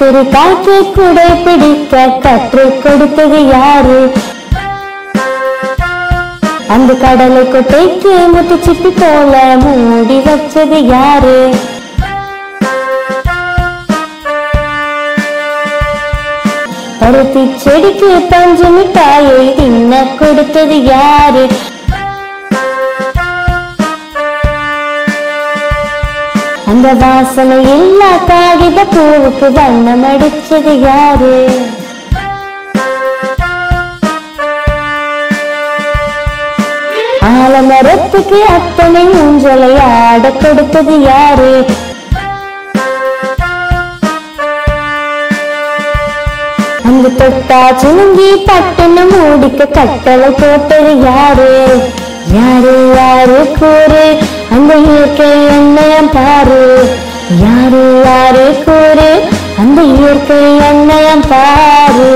சிறு காற்று குடை பிடிக்க கற்றுக் கொடுத்தது யாரு? அந்த கடலை கொட்டைக்கு முத்துச்சிப்பி போல மூடி வச்சது யாரு? பருத்தி செடிக்கு பஞ்சு மிட்டாயை தின்ன கொடுத்தது யாரு? அந்த வாசனை எல்லா காகித பூவுக்கு வண்ணம் அடிச்சது யாரு? ஆலமரத்துக்கு அத்தனை ஊஞ்சலை ஆட கொடுத்தது யாரு? அந்த தொட்டா சினுங்கி பட்டுன்னு மூடிக்க கட்டளை போட்டது யாரு? யாரு யாரு கூறு, அந்த இயற்கை எண்ணெயம் பாரு. யாரு யாரு கூறு, அந்த இயற்கை எண்ணெயம் பாரு.